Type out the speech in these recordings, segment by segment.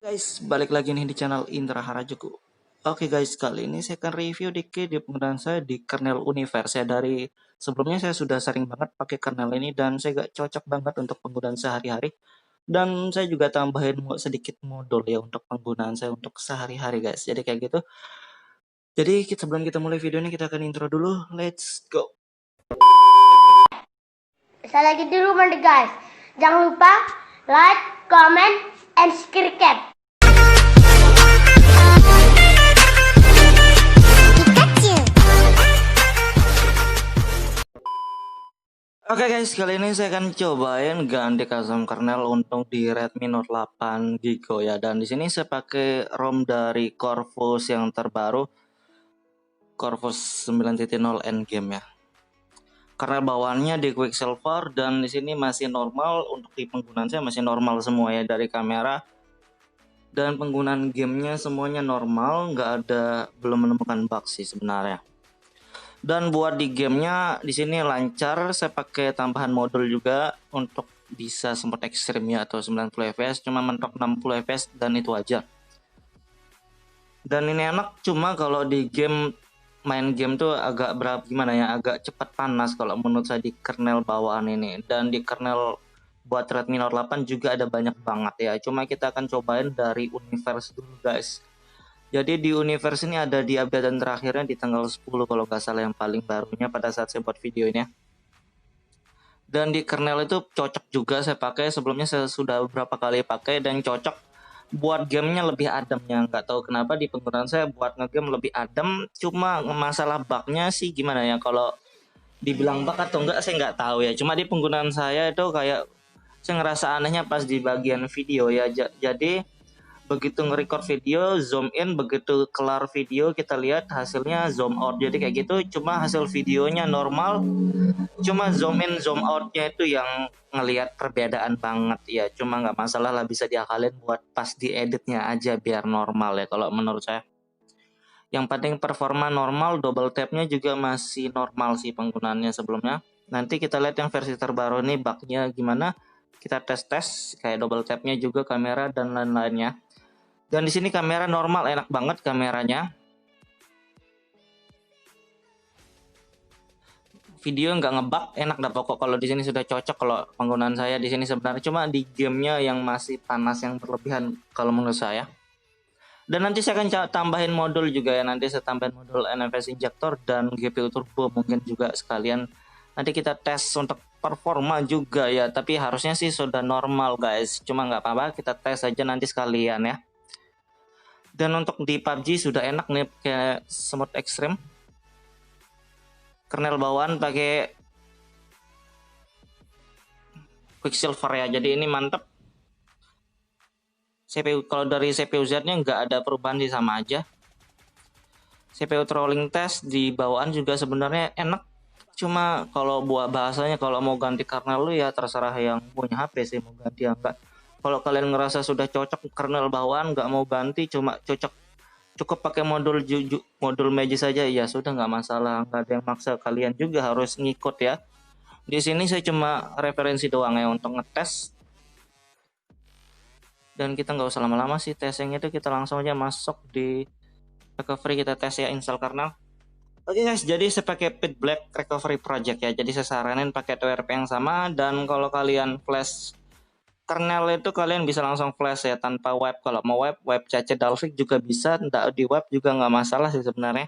Guys, balik lagi nih di channel Indra Harajuku. Oke guys, kali ini saya akan review dikit di penggunaan saya di kernel Universe ya. Dari sebelumnya saya sudah sering banget pakai kernel ini dan saya gak cocok banget untuk penggunaan sehari-hari. Dan saya juga tambahin sedikit modul ya untuk penggunaan saya untuk sehari-hari guys. Jadi kayak gitu. Jadi sebelum kita mulai video ini kita akan intro dulu. Let's go. Saya lagi di rumah deh guys. Jangan lupa like, comment, and subscribe. Oke guys, kali ini saya akan cobain ganti custom kernel untuk di Redmi Note 8 Giga ya. Dan di sini saya pakai ROM dari Corvus yang terbaru, Corvus 9.0 Endgame ya. Kernel bawaannya di Quicksilver dan di sini masih normal, untuk di penggunaan saya masih normal semua ya, dari kamera dan penggunaan gamenya semuanya normal, nggak ada, belum menemukan bug sih sebenarnya. Dan buat di gamenya di sini lancar, saya pakai tambahan modul juga untuk bisa sempat ekstrim ya, atau 90 fps, cuma mentok 60 fps dan itu aja. Dan ini enak, cuma kalau di main game tuh agak gimana ya, agak cepat panas kalau menurut saya di kernel bawaan ini. Dan di kernel buat Redmi Note 8 juga ada banyak banget ya, cuma kita akan cobain dari Universe dulu guys. Jadi di Universe ini ada di update terakhirnya di tanggal 10 kalau nggak salah, yang paling barunya pada saat saya buat video ini. Dan di kernel itu cocok juga saya pakai, sebelumnya saya sudah beberapa kali pakai dan cocok buat gamenya, lebih adem ya. Nggak tahu kenapa di penggunaan saya buat ngegame lebih adem, cuma masalah bugnya sih gimana ya, kalau dibilang bug atau enggak saya nggak tahu ya. Cuma di penggunaan saya itu kayak saya ngerasa anehnya pas di bagian video ya. Jadi begitu nge-record video, zoom in, begitu kelar video kita lihat hasilnya zoom out, jadi kayak gitu. Cuma hasil videonya normal, cuma zoom in zoom outnya itu yang ngelihat perbedaan banget ya. Cuma nggak masalah lah, bisa diakalin buat pas dieditnya aja biar normal ya kalau menurut saya. Yang penting performa normal, double tapnya juga masih normal sih penggunaannya sebelumnya. Nanti kita lihat yang versi terbaru nih bugnya gimana, kita tes kayak double tapnya juga, kamera dan lain-lainnya. Dan di sini kamera normal, enak banget kameranya. Video nggak ngebug, enak dah pokok. Kalau di sini sudah cocok kalau penggunaan saya di sini sebenarnya. Cuma di gamenya yang masih panas, yang berlebihan kalau menurut saya. Dan nanti saya akan tambahin modul juga ya. Nanti saya tambahin modul NFS injector dan GPU turbo mungkin juga sekalian. Nanti kita tes untuk performa juga ya. Tapi harusnya sih sudah normal guys. Cuma nggak apa-apa, kita tes aja nanti sekalian ya. Dan untuk di PUBG sudah enak nih kayak smooth ekstrim. Kernel bawaan pakai Quicksilver ya. Jadi ini mantep. CPU kalau dari CPU Z-nya nggak ada perubahan sih, sama aja. CPU trolling test di bawaan juga sebenarnya enak. Cuma kalau buat bahasanya, kalau mau ganti kernel lu ya terserah yang punya HP sih mau ganti ya enggak. Kalau kalian ngerasa sudah cocok kernel bawaan, nggak mau ganti, cuma cukup pakai modul Magic saja ya sudah, nggak masalah, nggak ada yang maksa kalian juga harus ngikut ya. Di sini saya cuma referensi doang ya untuk ngetes, dan kita nggak usah lama-lama sih tesnya itu, kita langsung aja masuk di recovery, kita tes ya install kernel. Oke guys, jadi saya pakai Pit Black Recovery Project ya, jadi saya saranin pakai TWRP yang sama. Dan kalau kalian flash kernel itu kalian bisa langsung flash ya tanpa wipe. Kalau mau wipe cache Dalvik juga bisa, nggak di wipe juga nggak masalah sih sebenarnya.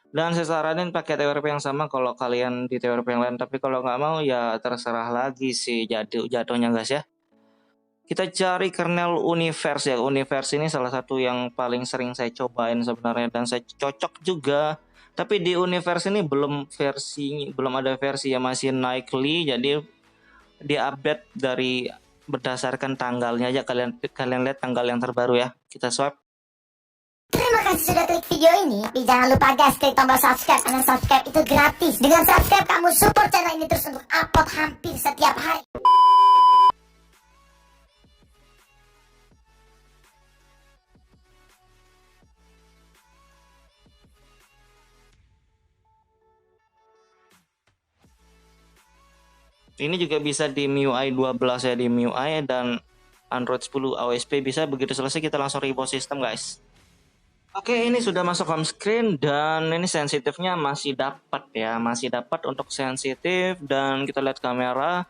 Dan saya saranin pakai TWRP yang sama kalau kalian di TWRP yang lain, tapi kalau nggak mau ya terserah lagi sih jatuhnya guys ya. Kita cari kernel Universe ya. Universe ini salah satu yang paling sering saya cobain sebenarnya dan saya cocok juga. Tapi di Universe ini belum ada versi ya, masih nightly, jadi di update dari berdasarkan tanggalnya aja. Kalian lihat tanggal yang terbaru ya. Kita swipe. Terima kasih sudah klik video ini. Tapi jangan lupa guys, klik tombol subscribe. Karena subscribe itu gratis. Dengan subscribe kamu support channel ini terus untuk upload hampir setiap hari. Ini juga bisa di MIUI 12 ya, di MIUI. Dan Android 10 AOSP bisa. Begitu selesai kita langsung reboot sistem guys. Oke, ini sudah masuk home screen dan ini sensitifnya masih dapat ya, masih dapat untuk sensitif. Dan kita lihat kamera.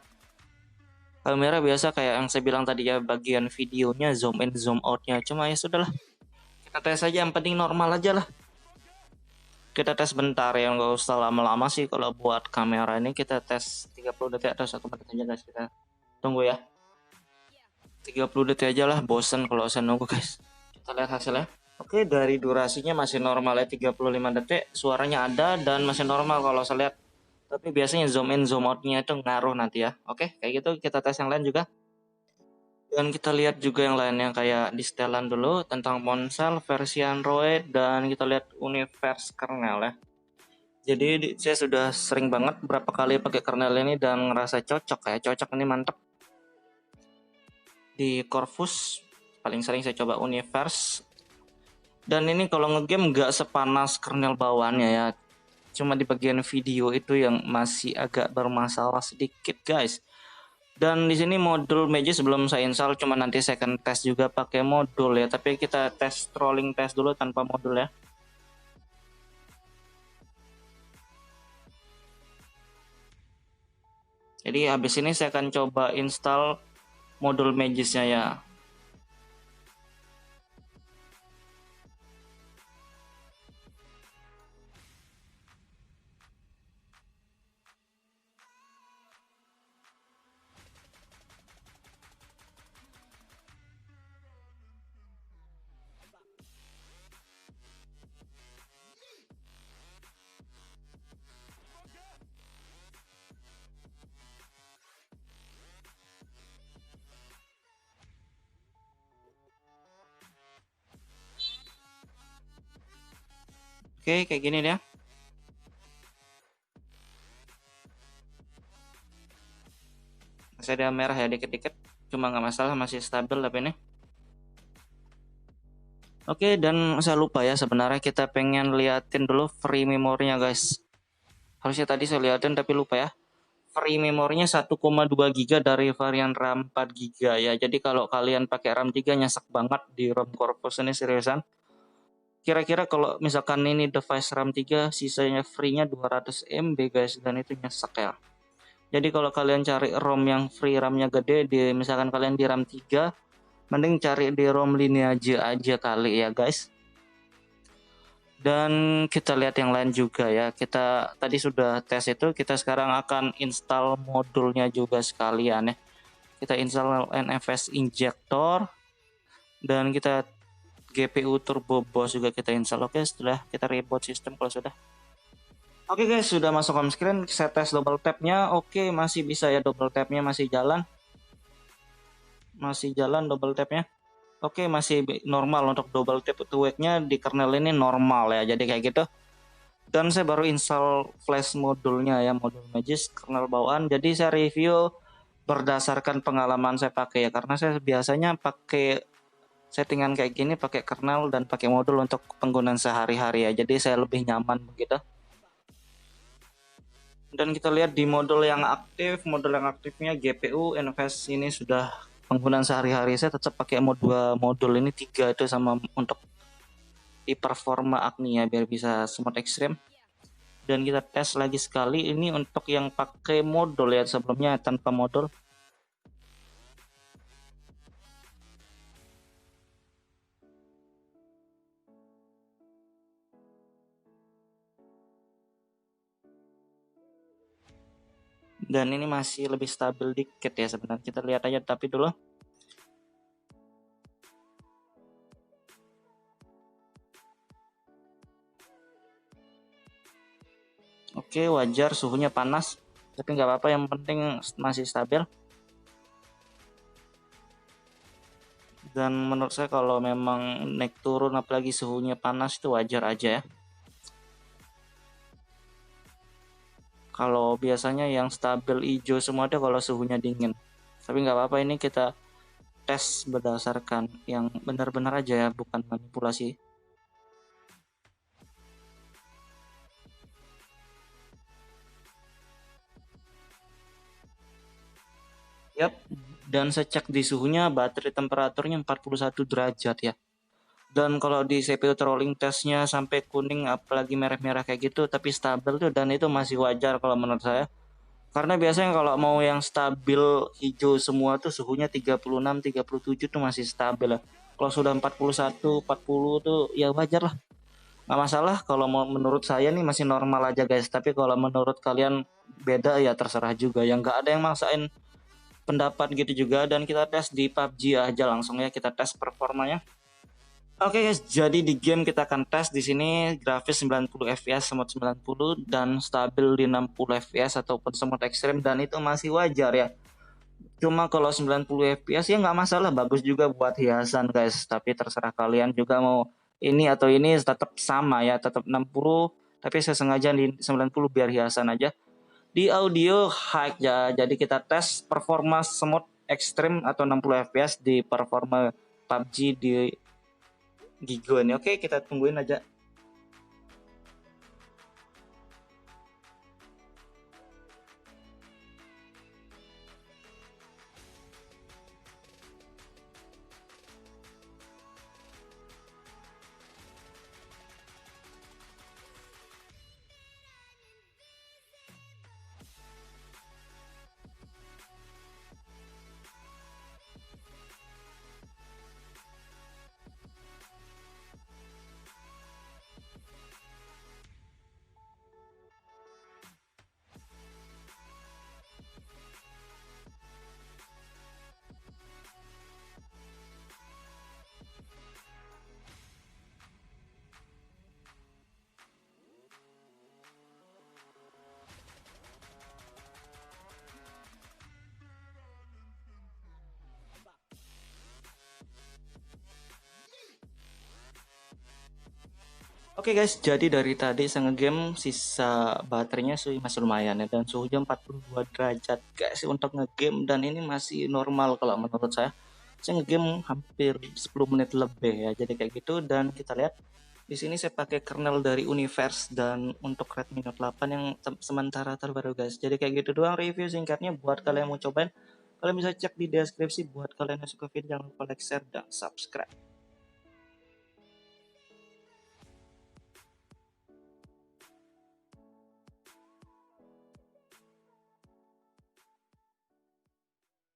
Kamera biasa kayak yang saya bilang tadi ya, bagian videonya zoom in zoom outnya, cuma ya sudahlah, kita tes aja, yang penting normal aja lah. Kita tes bentar ya, nggak usah lama-lama sih. Kalau buat kamera ini kita tes 30 detik atau 1 menit aja guys. Kita tunggu ya, 30 detik aja lah, bosen kalau saya nunggu guys. Kita lihat hasilnya. Oke, dari durasinya masih normal ya, 35 detik. Suaranya ada dan masih normal kalau saya lihat. Tapi biasanya zoom in zoom outnya itu ngaruh nanti ya. Oke, kayak gitu. Kita tes yang lain juga. Dan kita lihat juga yang lainnya kayak di setelan dulu tentang ponsel versi Android, dan kita lihat universe kernel ya. Jadi saya sudah sering banget berapa kali pakai kernel ini dan ngerasa cocok ya. Cocok, ini mantep. Di Corvus paling sering saya coba universe. Dan ini kalau ngegame nggak sepanas kernel bawaannya ya. Cuma di bagian video itu yang masih agak bermasalah sedikit guys. Dan di sini modul Magisk belum saya install, cuma nanti saya akan tes juga pakai modul ya. Tapi kita tes trolling test dulu tanpa modul ya. Jadi habis ini saya akan coba install modul Magisknya ya. Oke, kayak gini ya. Masih ada merah ya dikit-dikit, cuma nggak masalah, masih stabil tapi ini. Oke, dan saya lupa ya, sebenarnya kita pengen liatin dulu free memorinya guys. Harusnya tadi saya liatin tapi lupa ya. Free memorinya 1,2 GB dari varian RAM 4 GB ya. Jadi kalau kalian pakai RAM 3 nyesek banget di ROM Corvus ini, seriusan. Kira-kira kalau misalkan ini device RAM 3, sisanya free-nya 200 MB guys, dan itu nyesek ya. Jadi kalau kalian cari ROM yang free RAM-nya gede, misalkan kalian di RAM 3, mending cari di ROM Lineage aja kali ya guys. Dan kita lihat yang lain juga ya. Kita tadi sudah tes itu, kita sekarang akan install modulnya juga sekalian ya. Kita install NFS injector dan kita GPU turbo BOS juga kita install. Oke, setelah kita reboot sistem kalau sudah. Oke guys, sudah masuk home screen. Saya tes double tapnya. Oke, masih bisa ya, double tapnya masih jalan. Masih jalan double tapnya. Oke, masih normal untuk double tap to wake-nya di kernel ini normal ya. Jadi kayak gitu. Dan saya baru install flash modulnya ya, modul Magisk kernel bawaan. Jadi saya review berdasarkan pengalaman saya pakai ya, karena saya biasanya pakai settingan kayak gini, pakai kernel dan pakai modul untuk penggunaan sehari-hari ya. Jadi saya lebih nyaman begitu. Dan kita lihat di modul yang aktifnya GPU NVIDIA ini sudah penggunaan sehari-hari saya tetap pakai modul ini 3 itu, sama untuk di performa Agni ya, biar bisa smooth ekstrim. Dan kita tes lagi sekali ini untuk yang pakai modul ya, sebelumnya tanpa modul. Dan ini masih lebih stabil dikit ya sebenarnya, kita lihat aja tapi dulu. Oke, wajar suhunya panas, tapi nggak apa-apa, yang penting masih stabil. Dan menurut saya kalau memang naik turun apalagi suhunya panas itu wajar aja ya. Kalau biasanya yang stabil hijau semua ada kalau suhunya dingin. Tapi nggak apa-apa, ini kita tes berdasarkan yang benar-benar aja ya, bukan manipulasi. Yap, Dan saya cek di suhunya, baterai temperaturnya 41 derajat ya. Dan kalau di CPU trolling testnya sampai kuning apalagi merah-merah kayak gitu, tapi stabil tuh, dan itu masih wajar kalau menurut saya. Karena biasanya kalau mau yang stabil hijau semua tuh suhunya 36, 37 tuh masih stabil lah. Kalau sudah 41, 40 tuh ya wajar lah. Nggak masalah kalau mau, menurut saya nih masih normal aja guys. Tapi kalau menurut kalian beda ya terserah juga. Yang nggak ada yang maksain pendapat gitu juga. Dan kita tes di PUBG aja langsung ya, kita tes performanya. Oke guys, jadi di game kita akan tes di sini grafis 90 fps, semut 90 dan stabil di 60 fps ataupun semut ekstrim, dan itu masih wajar ya. Cuma kalau 90 fps ya nggak masalah, bagus juga buat hiasan guys. Tapi terserah kalian juga mau ini atau ini, tetap sama ya, tetap 60. Tapi saya sengaja di 90 biar hiasan aja. Di audio high ya, jadi kita tes performa semut ekstrim atau 60 fps di performa PUBG di Gigo ini. Oke, kita tungguin aja. Oke guys, jadi dari tadi saya ngegame sisa baterainya masih lumayan ya, dan suhunya 42 derajat guys untuk ngegame, dan ini masih normal kalau menurut saya. Saya ngegame hampir 10 menit lebih ya, jadi kayak gitu. Dan kita lihat di sini saya pakai kernel dari Universe dan untuk Redmi Note 8 yang sementara terbaru guys. Jadi kayak gitu doang review singkatnya buat kalian yang mau cobain. Kalian bisa cek di deskripsi. Buat kalian yang suka video jangan lupa like, share, dan subscribe.